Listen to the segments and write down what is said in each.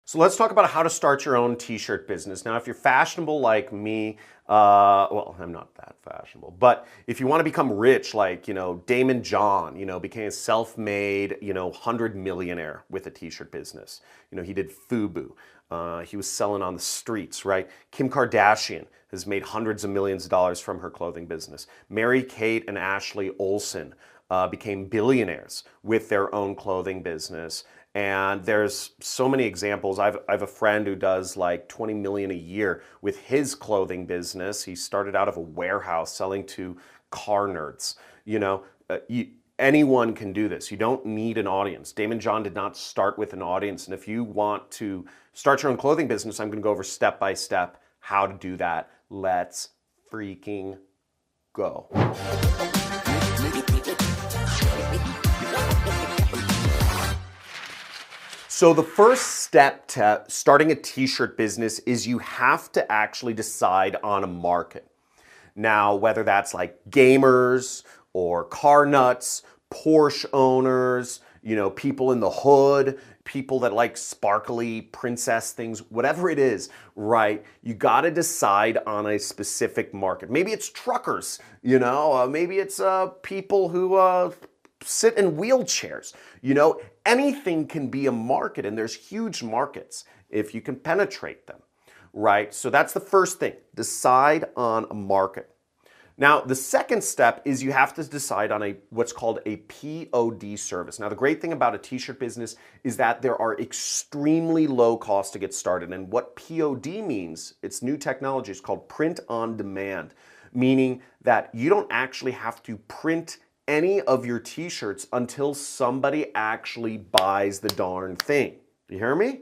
So let's talk about how to start your own t-shirt business. Now, if you're fashionable like me, well, I'm not that fashionable, but if you want to become rich like, Damon John, became a self-made, 100 millionaire with a t-shirt business. He did FUBU. He was selling on the streets, right? Kim Kardashian has made hundreds of millions of dollars from her clothing business. Mary-Kate and Ashley Olsen became billionaires with their own clothing business. And there's so many examples. I have a friend who does like 20 million a year with his clothing business. He started out of a warehouse selling to car nerds. Anyone can do this. You don't need an audience. Damon John did not start with an audience. And if you want to start your own clothing business, I'm going to go over step by step how to do that. Let's freaking go. So the first step to starting a t-shirt business is you have to actually decide on a market. Now, whether that's like gamers or car nuts, Porsche owners, people in the hood, people that like sparkly princess things, whatever it is, right? You got to decide on a specific market. Maybe it's truckers, maybe it's people who sit in wheelchairs. Anything can be a market, and there's huge markets if you can penetrate them, right? So that's the first thing. Decide on a market. Now, the second step is you have to decide on what's called a POD service. Now, the great thing about a t-shirt business is that there are extremely low costs to get started. And what POD means, it's new technology, it's called print on demand, meaning that you don't actually have to print any of your t-shirts until somebody actually buys the darn thing. You hear me?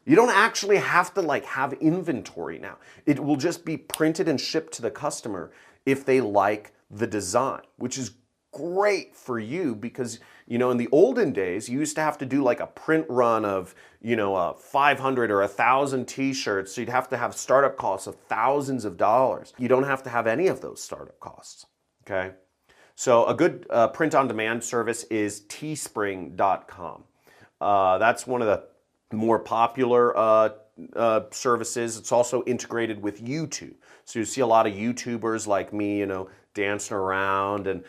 You don't actually have to have inventory now. It will just be printed and shipped to the customer if they like the design, which is great for you because, in the olden days, you used to have to do like a print run of, 500 or 1,000 t-shirts. So you'd have to have startup costs of thousands of dollars. You don't have to have any of those startup costs, okay? So a good print-on-demand service is teespring.com. That's one of the more popular services. It's also integrated with YouTube. So you see a lot of YouTubers like me, dancing around and,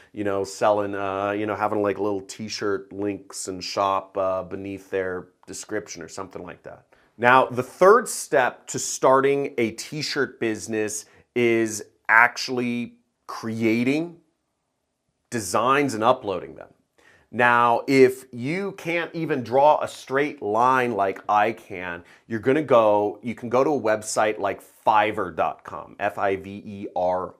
selling, having like little t-shirt links and shop beneath their description or something like that. Now, the third step to starting a t-shirt business is actually creating designs and uploading them. Now, if you can't even draw a straight line like I can, you can go to a website like Fiverr.com, Fiverr,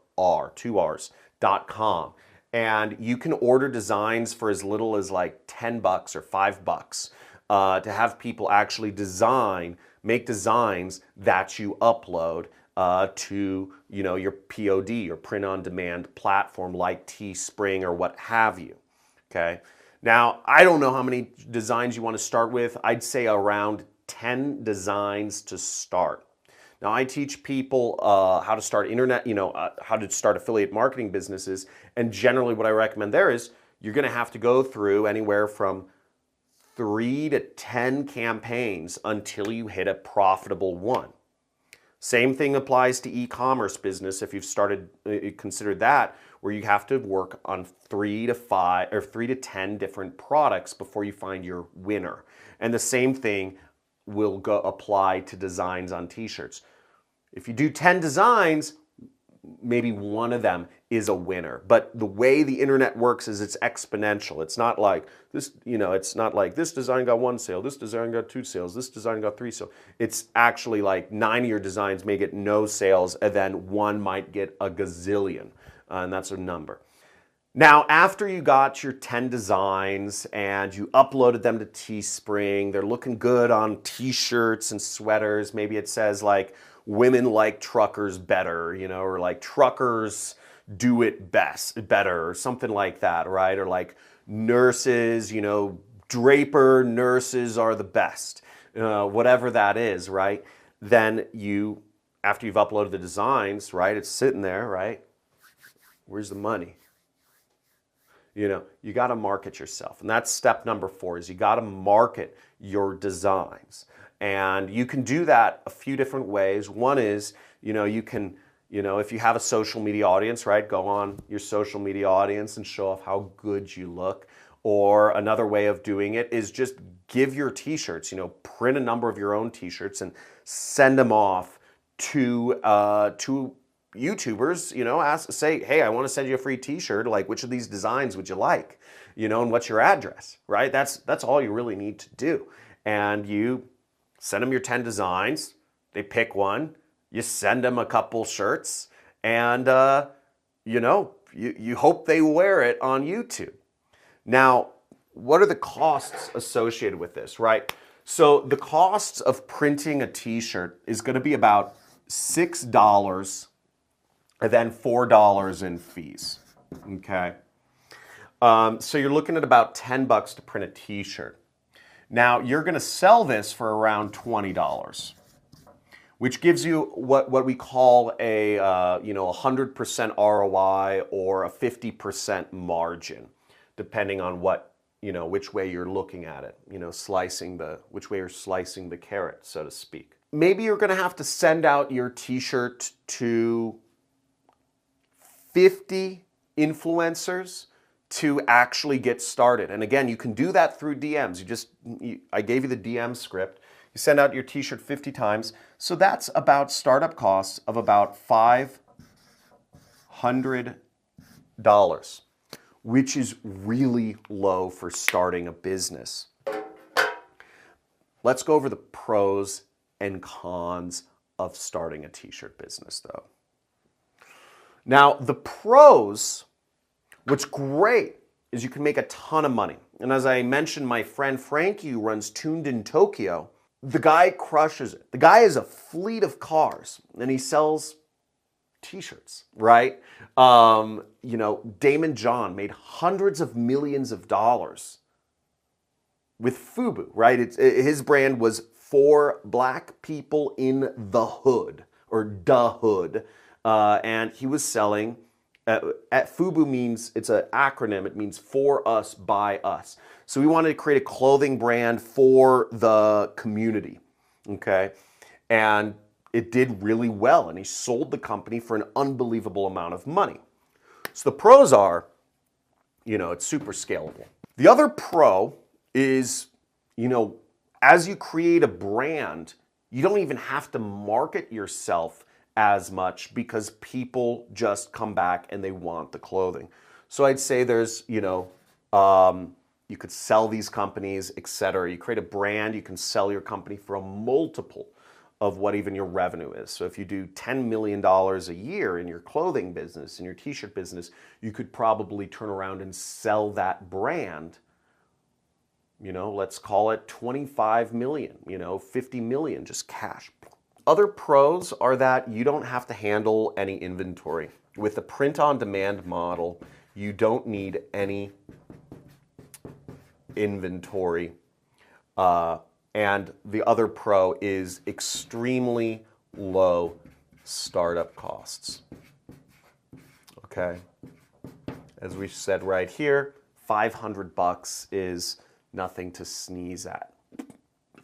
2 R's.com, and you can order designs for as little as like 10 bucks or $5 to have people actually make designs that you upload to your POD, your print-on-demand platform like Teespring or what have you, okay? Now, I don't know how many designs you want to start with. I'd say around 10 designs to start. Now, I teach people how to start how to start affiliate marketing businesses, and generally what I recommend there is you're going to have to go through anywhere from 3 to 10 campaigns until you hit a profitable one. Same thing applies to e-commerce business if you've considered that, where you have to work on 3 to 10 different products before you find your winner. And the same thing will apply to designs on t-shirts. If you do 10 designs, maybe one of them is a winner. But the way the internet works is it's exponential. It's not like this, it's not like this design got 1 sale, this design got 2 sales, this design got 3 sales. It's actually like 9 of your designs may get no sales, and then one might get a gazillion, and that's a number. Now, after you got your 10 designs and you uploaded them to Teespring, they're looking good on t-shirts and sweaters. Maybe it says like, women like truckers better, or like truckers do it better, or something like that, right? Or like nurses, Draper nurses are the best, whatever that is, right? Then after you've uploaded the designs, right, it's sitting there, right? Where's the money? You got to market yourself. And that's step number 4 is you got to market your designs. And you can do that a few different ways. One is, you can, if you have a social media audience, right, go on your social media audience and show off how good you look. Or another way of doing it is just give your t-shirts, print a number of your own t-shirts and send them off to YouTubers, say, hey, I want to send you a free t-shirt, like which of these designs would you like? And what's your address, right? That's all you really need to do. And you send them your 10 designs, they pick one, you send them a couple shirts, and you hope they wear it on YouTube. Now, what are the costs associated with this, right? So the costs of printing a t-shirt is going to be about $6 and then $4 in fees, okay? So you're looking at about $10 to print a t-shirt. Now, you're going to sell this for around $20, which gives you what we call a 100% ROI or a 50% margin, depending on which way you're looking at it, which way you're slicing the carrot, so to speak. Maybe you're going to have to send out your t-shirt to 50 influencers to actually get started. And again, you can do that through DMs. I gave you the DM script. You send out your t-shirt 50 times. So that's about startup costs of about $500, which is really low for starting a business. Let's go over the pros and cons of starting a t-shirt business, though. Now, the pros, what's great is you can make a ton of money. And as I mentioned, my friend Frankie, who runs Tuned in Tokyo, the guy crushes it. The guy has a fleet of cars and he sells t-shirts, right? Damon John made hundreds of millions of dollars with FUBU, right? His brand was for black people in the hood, or the hood. And he was selling, at FUBU means, it's an acronym, it means for us, by us. So we wanted to create a clothing brand for the community, okay? And it did really well, and he sold the company for an unbelievable amount of money. So the pros are, it's super scalable. The other pro is, as you create a brand, you don't even have to market yourself as much because people just come back and they want the clothing. So I'd say there's, you could sell these companies, etc. You create a brand, you can sell your company for a multiple of what even your revenue is. So if you do $10 million a year in your clothing business, in your t-shirt business, you could probably turn around and sell that brand, let's call it 25 million, 50 million, just cash. Other pros are that you don't have to handle any inventory. With the print-on-demand model, you don't need any inventory. And the other pro is extremely low startup costs. Okay? As we said right here, $500 is nothing to sneeze at.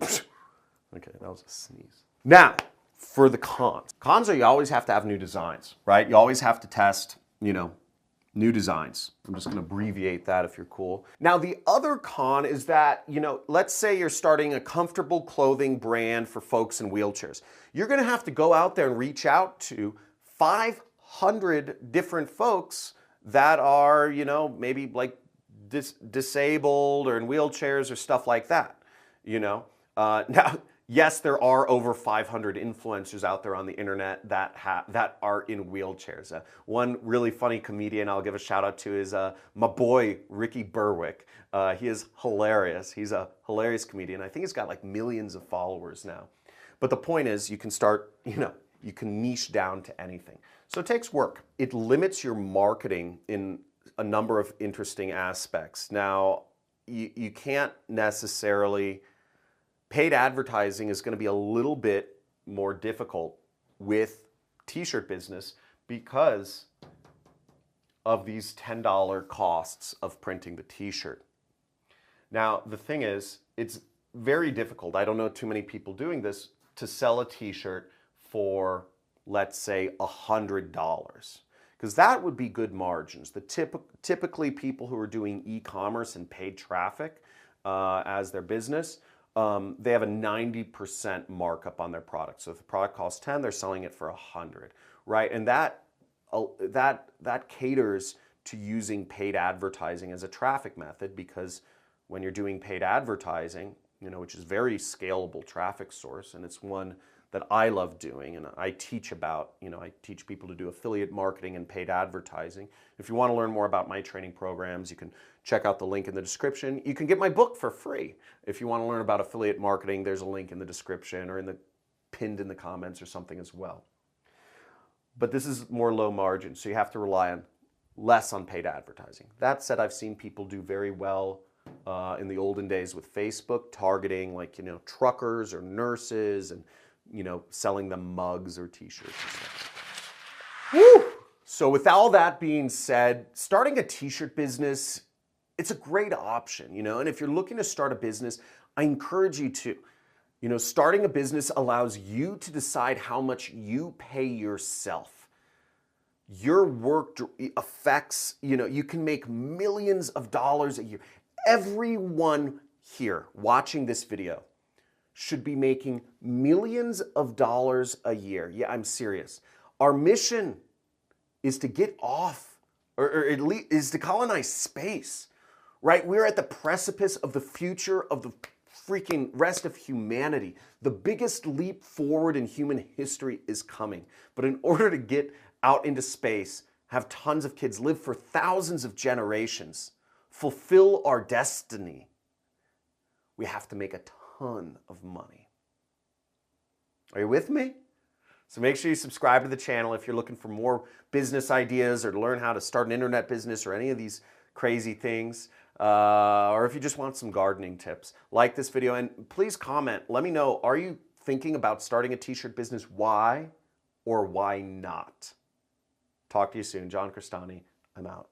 Okay, that was a sneeze. Now, for the cons. Cons are you always have to have new designs, right? You always have to test, new designs. I'm just going to abbreviate that if you're cool. Now, the other con is that, let's say you're starting a comfortable clothing brand for folks in wheelchairs. You're going to have to go out there and reach out to 500 different folks that are, maybe like disabled or in wheelchairs or stuff like that, Now, yes, there are over 500 influencers out there on the internet that are in wheelchairs. One really funny comedian I'll give a shout out to is my boy, Ricky Berwick. He is hilarious. He's a hilarious comedian. I think he's got like millions of followers now. But the point is you can start, you can niche down to anything. So it takes work. It limits your marketing in a number of interesting aspects. Now, you can't necessarily... Paid advertising is going to be a little bit more difficult with t-shirt business because of these $10 costs of printing the t-shirt. Now, the thing is, it's very difficult. I don't know too many people doing this to sell a t-shirt for, let's say, $100. Because that would be good margins. Typically people who are doing e-commerce and paid traffic as their business, they have a 90% markup on their product. So if the product costs 10, they're selling it for 100, right? And that caters to using paid advertising as a traffic method, because when you're doing paid advertising, which is a very scalable traffic source, and it's one that I love doing, and I teach about, I teach people to do affiliate marketing and paid advertising. If you want to learn more about my training programs, you can check out the link in the description. You can get my book for free. If you want to learn about affiliate marketing, there's a link in the description or pinned in the comments or something as well. But this is more low margin, so you have to rely less on paid advertising. That said, I've seen people do very well in the olden days with Facebook, targeting truckers or nurses, and selling them mugs or t-shirts and stuff. Woo! So with all that being said, starting a t-shirt business, it's a great option, and if you're looking to start a business, I encourage you to. Starting a business allows you to decide how much you pay yourself. Your work affects, you can make millions of dollars a year. Everyone here watching this video should be making millions of dollars a year. Yeah, I'm serious. Our mission is to get off, or at least is to colonize space, right? We're at the precipice of the future of the freaking rest of humanity. The biggest leap forward in human history is coming. But in order to get out into space, have tons of kids, live for thousands of generations, fulfill our destiny, we have to make a ton of money. Are you with me? So make sure you subscribe to the channel if you're looking for more business ideas or to learn how to start an internet business or any of these crazy things. Or if you just want some gardening tips. Like this video and please comment. Let me know, are you thinking about starting a t-shirt business? Why or why not? Talk to you soon. John Crestani, I'm out.